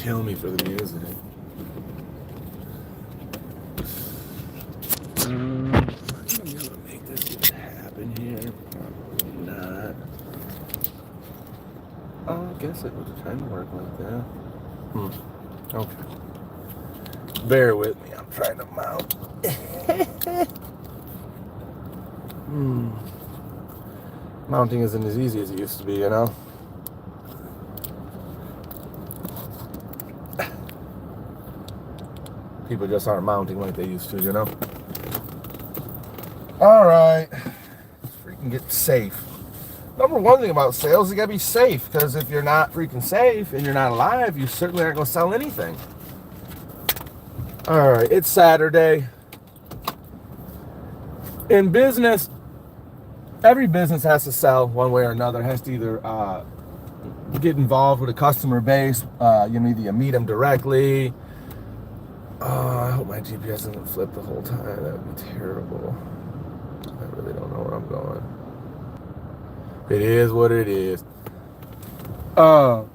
kill me for the music. I'm gonna make this even happen here. Probably not. Oh, I guess it would kind of work like that. Okay. Bear with me. I'm trying to mount. Mounting isn't as easy as it used to be, you know? People just aren't mounting like they used to, you know? All right. Let's freaking get safe. Number one thing about sales, you gotta be safe, because if you're not freaking safe and you're not alive, you certainly aren't gonna sell anything. All right, it's Saturday. In business, every business has to sell one way or another. Has to either get involved with a customer base. Either you meet them directly. I hope my GPS doesn't flip the whole time. That would be terrible. I really don't know where I'm going. It is what it is. So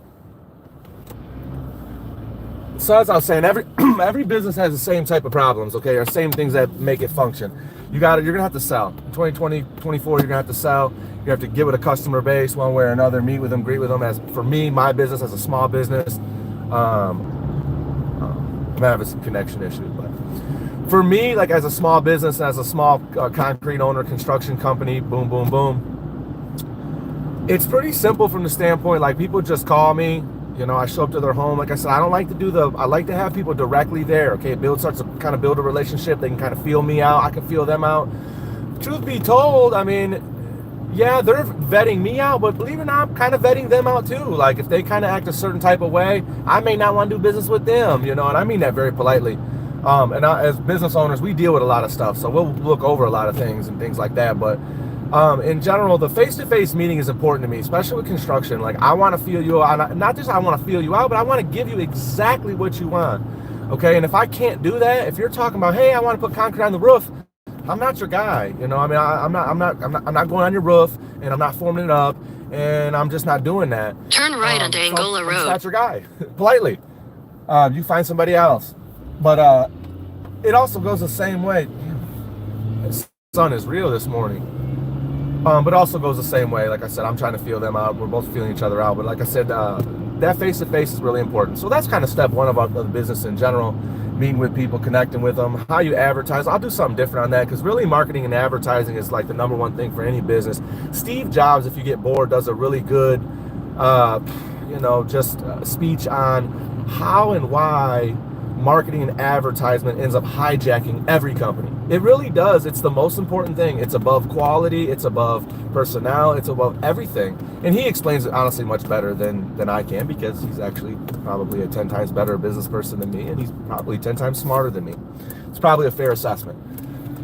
as I was saying, every business has the same type of problems, okay, or same things that make it function. You're gonna have to sell. In 2020, 24, you're gonna have to sell. You have to get with a customer base one way or another, meet with them, greet with them. As for me, my business as a small business, I'm having some connection issues, but for me, like as a small business, as a small concrete owner, construction company, boom, boom, boom, it's pretty simple from the standpoint, like people just call me, you know, I show up to their home. Like I said, I don't like to do I like to have people directly there, okay? Starts to kind of build a relationship. They can kind of feel me out. I can feel them out. Truth be told, I mean, yeah, they're vetting me out, but believe it or not, I'm kind of vetting them out too. Like if they kind of act a certain type of way, I may not want to do business with them, you know, and I mean that very politely. As business owners, we deal with a lot of stuff, so we'll look over a lot of things and things like that. But in general, the face-to-face meeting is important to me, especially with construction. Like I want to feel you out, not just I want to feel you out, but I want to give you exactly what you want. Okay, and if I can't do that, if you're talking about, hey, I want to put concrete on the roof, I'm not your guy, you know. I mean, I'm not going on your roof, and I'm not forming it up, and I'm just not doing that. Turn right onto Angola Road. I'm not your guy. Politely, you find somebody else. But it also goes the same way. The sun is real this morning. But also goes the same way. Like I said, I'm trying to feel them out. We're both feeling each other out. But like I said, that face-to-face is really important. So that's kind of step one of the business in general. Meeting with people, connecting with them, how you advertise. I'll do something different on that, because really marketing and advertising is like the number one thing for any business. Steve Jobs, if you get bored, does a really good, speech on how and why marketing and advertisement ends up hijacking every company. It really does. It's the most important thing. It's above quality. It's above personnel. It's above everything. And he explains it honestly much better than I can, because he's actually probably a 10 times better business person than me, and he's probably 10 times smarter than me. It's probably a fair assessment.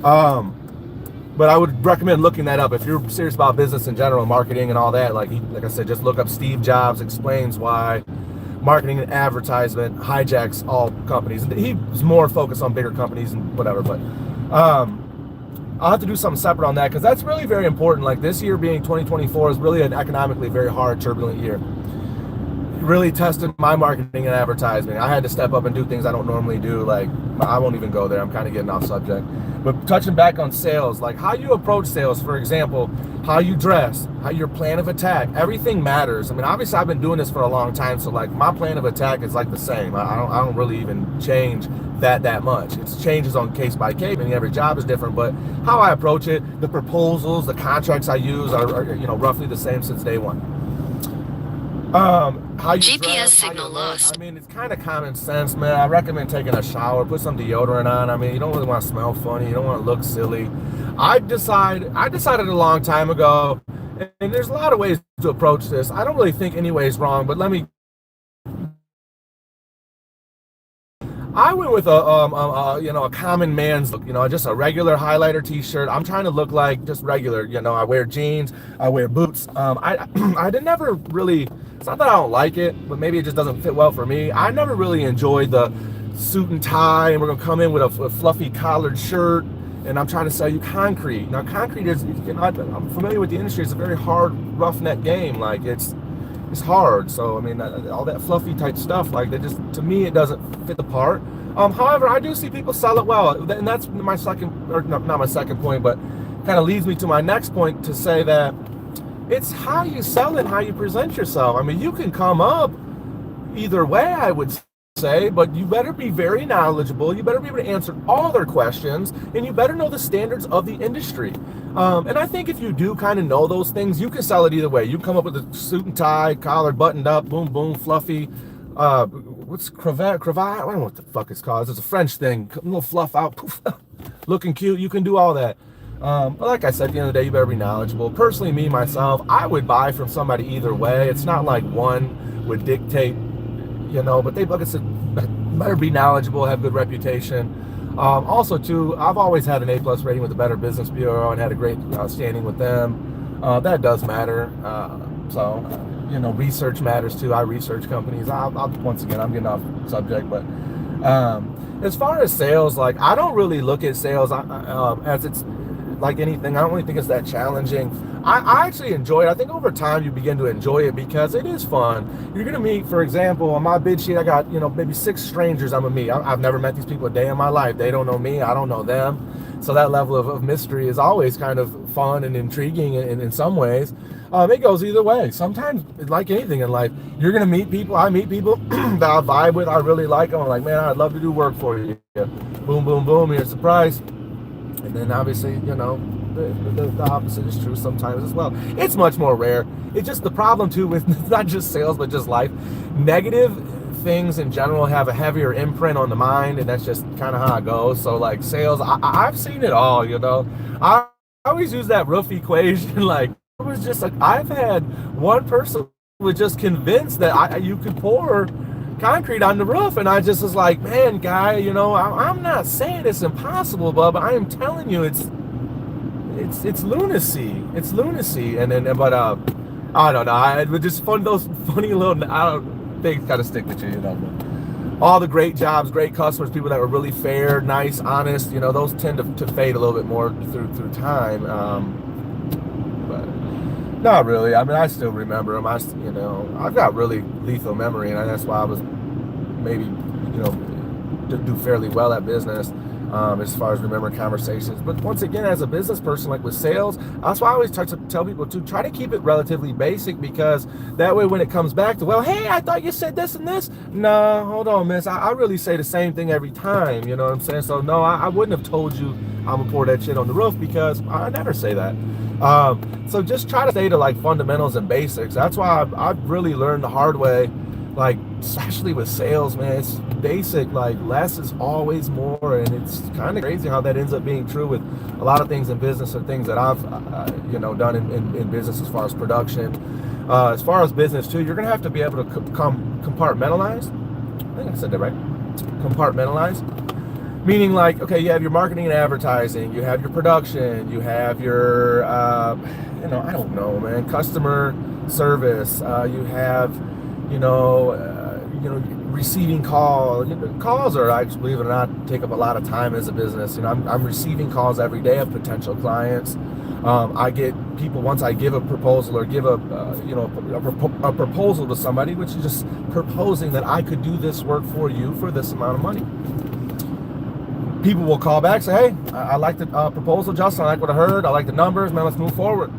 But I would recommend looking that up if you're serious about business in general, marketing and all that. Like I said, just look up Steve Jobs explains why marketing and advertisement hijacks all companies. And he's more focused on bigger companies and whatever, but I'll have to do something separate on that, because that's really very important. Like this year being 2024 is really an economically very hard, turbulent year. Really tested my marketing and advertising. I had to step up and do things I don't normally do. Like I won't even go there. I'm kind of getting off subject. But touching back on sales, like how you approach sales, for example, how you dress, how your plan of attack, everything matters. I mean, obviously I've been doing this for a long time, so like my plan of attack is like the same. I don't really even change that much. It changes on case by case, and every job is different, but how I approach it, the proposals, the contracts I use are roughly the same since day one. How you GPS dress, signal lost. I mean, it's kind of common sense, man. I recommend taking a shower, put some deodorant on. I mean, you don't really want to smell funny. You don't want to look silly. I decided a long time ago, and there's a lot of ways to approach this. I don't really think any way is wrong, but I went with a common man's look, just a regular highlighter t-shirt. I'm trying to look like just regular, I wear jeans, I wear boots. I did never really, it's not that I don't like it, but maybe it just doesn't fit well for me. I never really enjoyed the suit and tie, and we're gonna come in with a fluffy collared shirt, and I'm trying to sell you concrete. Now concrete is, I'm familiar with the industry, it's a very hard, roughneck game. Like it's it's hard. So I mean, all that fluffy type stuff, like that, just to me, it doesn't fit the part. However, I do see people sell it well, and that's my second, or no, not my second point, but kind of leads me to my next point to say that it's how you sell it, how you present yourself. I mean, you can come up either way, I would say, but you better be very knowledgeable. You better be able to answer all their questions, and you better know the standards of the industry. And I think if you do kind of know those things, you can sell it either way. You come up with a suit and tie, collar buttoned up, boom, boom, fluffy. What's cravat? I don't know what the fuck it's called. It's a French thing. A little fluff out, poof, looking cute. You can do all that. But like I said, at the end of the day, you better be knowledgeable. Personally, me, myself, I would buy from somebody either way. It's not like one would dictate, but they, like I said, better be knowledgeable, have good reputation. Also, too, I've always had an A+ rating with the Better Business Bureau and had a great standing with them. That does matter. So, research matters too. I research companies. Once again, I'm getting off subject, but as far as sales, like, I don't really look at sales as it's like anything. I don't really think it's that challenging. I actually enjoy it. I think over time you begin to enjoy it because it is fun. You're gonna meet, for example, on my bid sheet, I got maybe 6 strangers I'm gonna meet. I've never met these people a day in my life. They don't know me. I don't know them. So that level of mystery is always kind of fun and intriguing in some ways. It goes either way. Sometimes, like anything in life, you're gonna meet people. I meet people that I vibe with. I really like them. I'm like, man, I'd love to do work for you. Boom, boom, boom. Here's a surprise. And then obviously, the opposite is true sometimes as well. It's much more rare. It's just the problem too with not just sales, but just life. Negative things in general have a heavier imprint on the mind, and that's just kind of how it goes. So like sales, I've seen it all, I always use that roof equation. Like, it was just like, I've had one person who was just convinced that you could pour concrete on the roof, and I just was like, man, guy, I'm not saying it's impossible, but I am telling you it's lunacy. It's lunacy. And then, but I don't know. It was just fun. Those funny little things kind of stick with you, But all the great jobs, great customers, people that were really fair, nice, honest, those tend to fade a little bit more through time. But not really. I mean, I still remember them. I've got really lethal memory, and that's why I was maybe, do fairly well at business. As far as remembering conversations. But once again, as a business person, like with sales, that's why I always tell people to try to keep it relatively basic, because that way when it comes back to, well, hey, I thought you said this and this. No, hold on, miss. I really say the same thing every time. You know what I'm saying? So no, I wouldn't have told you I'm gonna pour that shit on the roof, because I never say that. So just try to stay to like fundamentals and basics. That's why I've really learned the hard way, like especially with sales, man. It's basic. Like less is always more, and it's kind of crazy how that ends up being true with a lot of things in business, or things that I've done in business as far as production. As far as business too, you're gonna have to be able to compartmentalize. I think I said that right. Compartmentalize, meaning like, okay, you have your marketing and advertising, you have your production, you have your I don't know, man, customer service, you have receiving calls. Calls are, actually, believe it or not, take up a lot of time as a business. I'm receiving calls every day of potential clients. I get people, once I give a proposal or give a proposal to somebody, which is just proposing that I could do this work for you for this amount of money. People will call back, say, hey, I like the proposal, Justin. I like what I heard. I like the numbers, man. Let's move forward.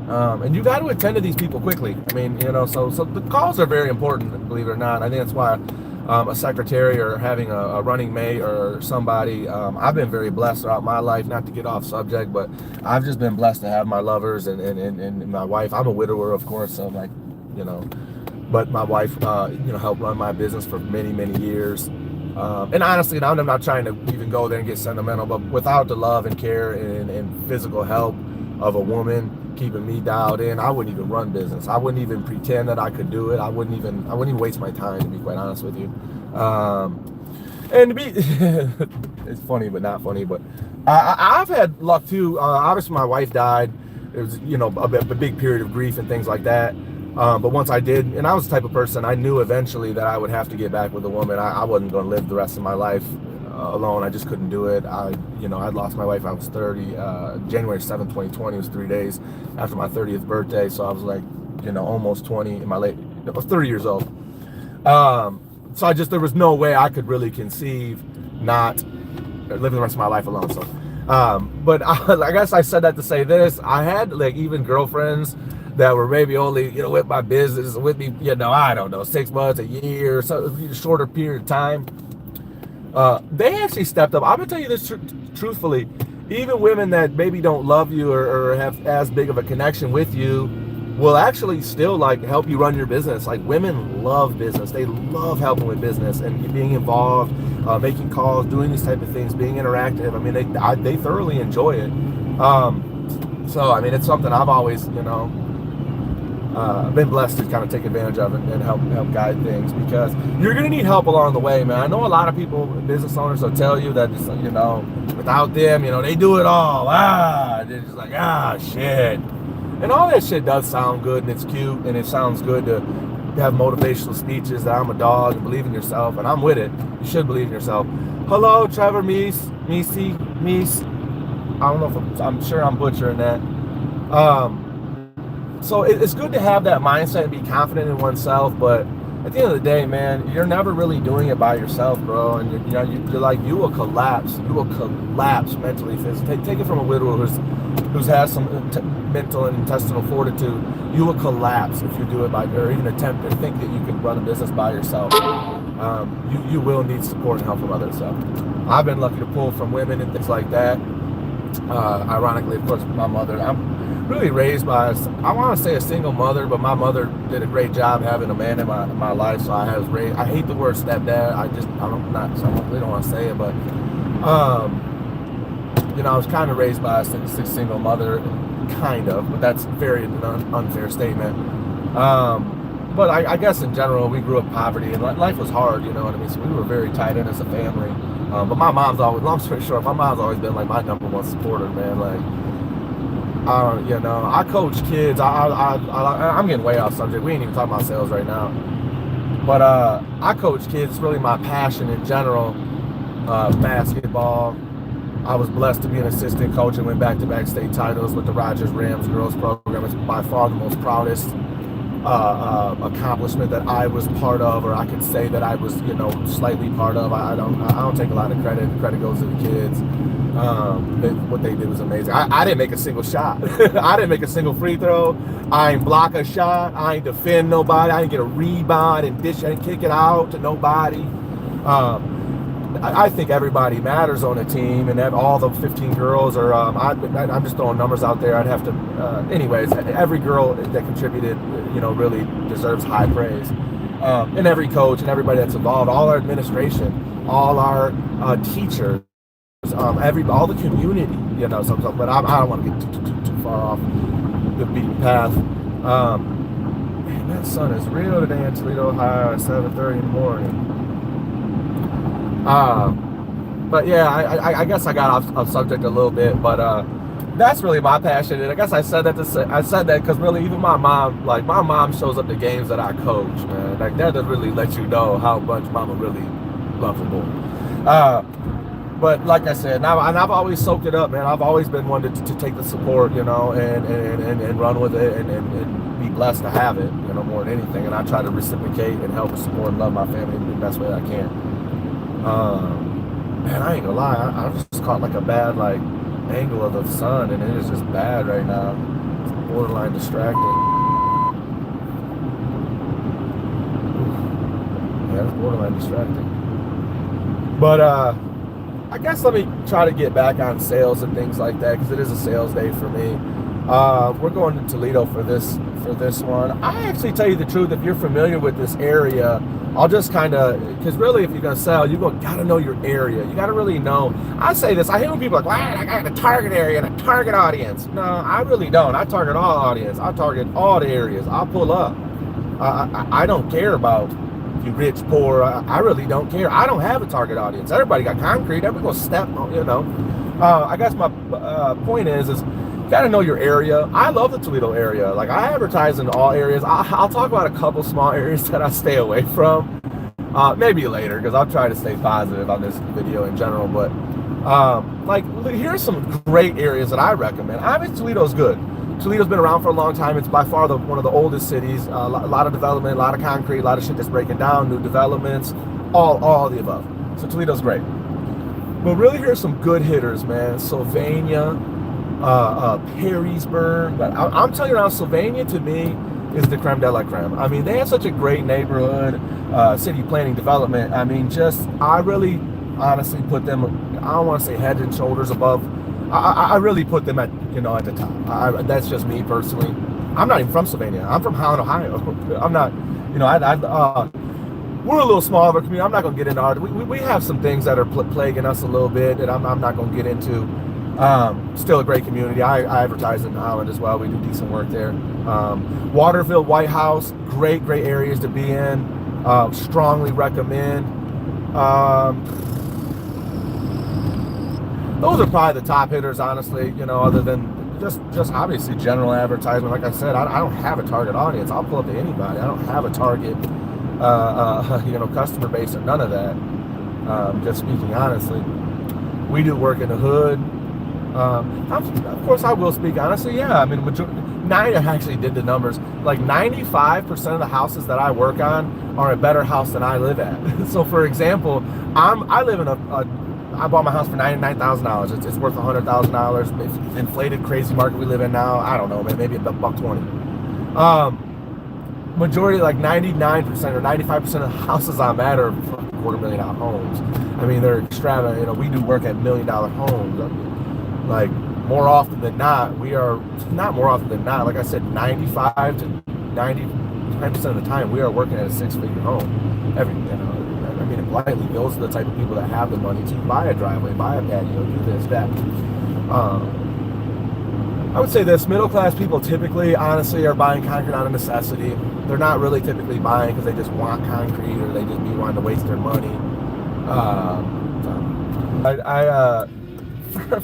And you got to attend to these people quickly. I mean, so the calls are very important, believe it or not. I think that's why a secretary or having a running mate or somebody, I've been very blessed throughout my life, not to get off subject, but I've just been blessed to have my lovers and my wife. I'm a widower, of course, so like, but my wife, helped run my business for many, many years. And honestly, I'm not trying to even go there and get sentimental, but without the love and care and physical help of a woman keeping me dialed in, I wouldn't even run business. I wouldn't even pretend that I could do it. I wouldn't even waste my time, to be quite honest with you. And to be, it's funny but not funny, but I've had luck too. Obviously my wife died. It was, a big period of grief and things like that. But once I did, and I was the type of person, I knew eventually that I would have to get back with a woman. I wasn't going to live the rest of my life alone. I just couldn't do it. I'd lost my wife. I was 30. January 7th, 2020 was 3 days after my 30th birthday. So I was like, almost 20 in my late I was 30 years old. So there was no way I could really conceive not living the rest of my life alone. So, but I guess I said that to say this. I had like even girlfriends that were maybe only, with my business, with me, I don't know, 6 months, a year, so shorter period of time. They actually stepped up. I'm gonna tell you this truthfully. Even women that maybe don't love you or have as big of a connection with you will actually still like help you run your business. Like women love business. They love helping with business and being involved, making calls, doing these type of things, being interactive. I mean, they thoroughly enjoy it. So I mean, it's something I've always, been blessed to kind of take advantage of it and help guide things, because you're going to need help along the way, man. I know a lot of people, business owners, will tell you that, without them, they do it all. They're just like, shit. And all that shit does sound good, and it's cute, and it sounds good to have motivational speeches that I'm a dog and believe in yourself, and I'm with it. You should believe in yourself. Hello, Trevor Meese. I don't know if I'm sure I'm butchering that. So it's good to have that mindset and be confident in oneself, but at the end of the day, man, you're never really doing it by yourself, bro. And you're like, you will collapse. You will collapse mentally, physically. Take it from a widower who's has some mental and intestinal fortitude. You will collapse if you do it or even attempt to think that you can run a business by yourself. You will need support and help from others. So I've been lucky to pull from women and things like that. Ironically, of course, my mother. I'm really raised by, I want to say a single mother, but my mother did a great job having a man in my life. So I was raised. I hate the word stepdad. I really don't want to say it, but I was kind of raised by a single mother, kind of, but that's very unfair statement. But I guess in general, we grew up in poverty and life was hard, you know what I mean? So we were very tied in as a family. But my mom's always, long story short, my mom's always been like my #1 supporter, man. Like, I coach kids. I'm getting way off subject. We ain't even talking about sales right now. But I coach kids. It's really my passion in general. Basketball. I was blessed to be an assistant coach and went back-to-back state titles with the Rogers Rams girls program. It's by far the most proudest accomplishment that I was part of, or I could say that I was, slightly part of. I don't take a lot of credit. The credit goes to the kids. What they did was amazing. I didn't make a single shot. I didn't make a single free throw. I ain't block a shot. I ain't defend nobody. I didn't get a rebound and dish and kick it out to nobody. I think everybody matters on a team, and all the 15 girls are, I'm just throwing numbers out there. I'd have to, anyways, every girl that contributed, really deserves high praise. And every coach and everybody that's involved, all our administration, all our teachers, all the community, but I don't want to get too far off the beaten path. Man, that sun is real today in Toledo, Ohio at 7:30 in the morning. But yeah, I guess I got off subject a little bit, but that's really my passion. And I guess I said that because really even my mom shows up to games that I coach, man. Like that doesn't really let you know how much mama really loves the boy. But like I said, now, and I've always soaked it up, man. I've always been one to take the support, and run with it and be blessed to have it, more than anything. And I try to reciprocate and help and support and love my family in the best way I can. Man, I ain't gonna lie, I just caught like a bad angle of the sun, and it is just bad right now. It's borderline distracting. Yeah, it's borderline distracting. But I guess let me try to get back on sales and things like that, because it is a sales day for me. We're going to Toledo for this one. I actually, tell you the truth, if you're familiar with this area, I'll just kind of, because really if you're going to sell, gotta know your area. You got to really know. I say this, I hate when people are like, well, I got a target area and a target audience. No, I really don't. I target all audience. I target all the areas. I'll pull up. I don't care about if you're rich, poor. I really don't care. I don't have a target audience. Everybody got concrete. Everybody gonna step on, I guess my point is you got to know your area. I love the Toledo area. Like, I advertise in all areas. I'll talk about a couple small areas that I stay away from. Maybe later, because I'll try to stay positive on this video in general. But here's some great areas that I recommend. I mean, Toledo's good. Toledo's been around for a long time. It's by far one of the oldest cities. A lot of development, a lot of concrete, a lot of shit that's breaking down, new developments, all of the above. So Toledo's great. But really, here's some good hitters, man. Sylvania, Perrysburg. But I'm telling you now, Sylvania to me is the creme de la creme. I mean, they have such a great neighborhood, city planning development. I mean, I really honestly put them, I don't want to say head and shoulders above. I really put them at the top. That's just me personally. I'm not even from Sylvania. I'm from Holland, Ohio. I'm not, we're a little small of a community. I'm not going to get into art. We have some things that are plaguing us a little bit that I'm not going to get into. Still a great community. I advertise in Holland as well. We do decent work there. Waterville, White House, great areas to be in. Strongly recommend. Those are probably the top hitters, honestly, other than just obviously general advertisement. Like I said, I don't have a target audience. I'll pull up to anybody. I don't have a target, customer base or none of that. Just speaking honestly, we do work in the hood. Of course, I will speak honestly. Yeah, I mean, I actually did the numbers. Like 95% of the houses that I work on are a better house than I live at. So, for example, I live in I bought my house for $99,000. It's worth $100,000. It's inflated, crazy market we live in now. I don't know, man, maybe $120. Majority, like 99% or 95% of the houses I'm at are $250,000 homes. I mean, they're extravagant. We do work at $1 million homes. Like, more often than not, not more often than not, like I said, 95 to 99% of the time, we are working at a six-figure home. I mean, politely, those are the type of people that have the money to buy a driveway, buy a patio, do this, that. I would say this, middle-class people typically, honestly, are buying concrete out of necessity. They're not really typically buying because they just want concrete or they just be wanting to waste their money.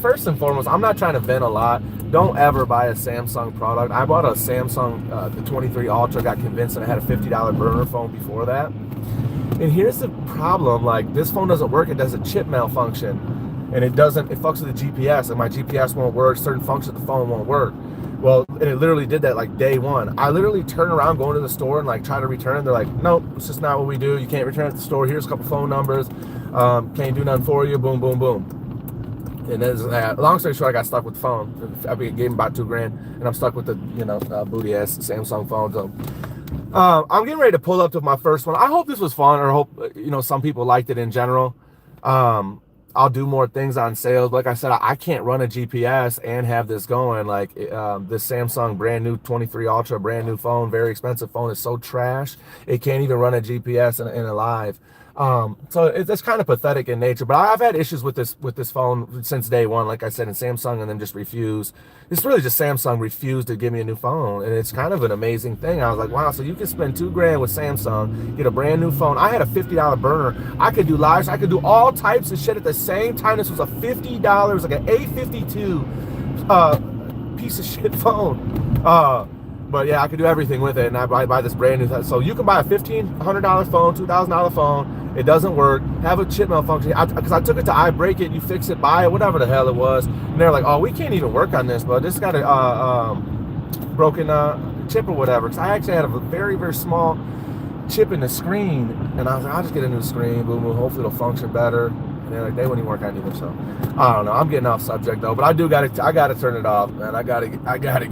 First and foremost, I'm not trying to vent a lot. Don't ever buy a Samsung product. I bought a Samsung, the 23 Ultra, got convinced that I had a $50 burner phone before that. And here's the problem, like, this phone doesn't work. It does a chip malfunction. And it fucks with the GPS, and my GPS won't work. Certain functions of the phone won't work. Well, and it literally did that like day one. I literally turn around, going to the store and like try to return it. They're like, nope, it's just not what we do. You can't return at the store. Here's a couple phone numbers. Can't do nothing for you. Boom, boom, boom. And then, long story short, I got stuck with the phone. I gave him about $2,000, and I'm stuck with the, booty ass Samsung phone. So, I'm getting ready to pull up to my first one. I hope this was fun, or hope some people liked it in general. I'll do more things on sales. Like I said, I can't run a GPS and have this going. Like this Samsung brand new 23 Ultra, brand new phone, very expensive phone, is so trash. It can't even run a GPS in a live. So it's kind of pathetic in nature, but I've had issues with this phone since day one, like I said, and Samsung, and then just refused. It's really just Samsung refused to give me a new phone, and it's kind of an amazing thing. I was like, wow, so you can spend $2,000 with Samsung, get a brand new phone. I had a $50 burner. I could do lives. I could do all types of shit at the same time. This was a $50, like an A52 piece of shit phone. But yeah, I could do everything with it, and I buy this brand new. So you can buy a $1,500 phone, $2,000 phone. It doesn't work. Have a chip malfunction. Because I took it to iBreak It, you fix it, buy it, whatever the hell it was. And they're like, oh, we can't even work on this, but this got a broken chip or whatever. Because I actually had a very, very small chip in the screen, and I was like, I'll just get a new screen. Boom, boom. Hopefully it'll function better. And they're like, they wouldn't even work on either. So I don't know. I'm getting off subject though, but I gotta turn it off, man. I gotta.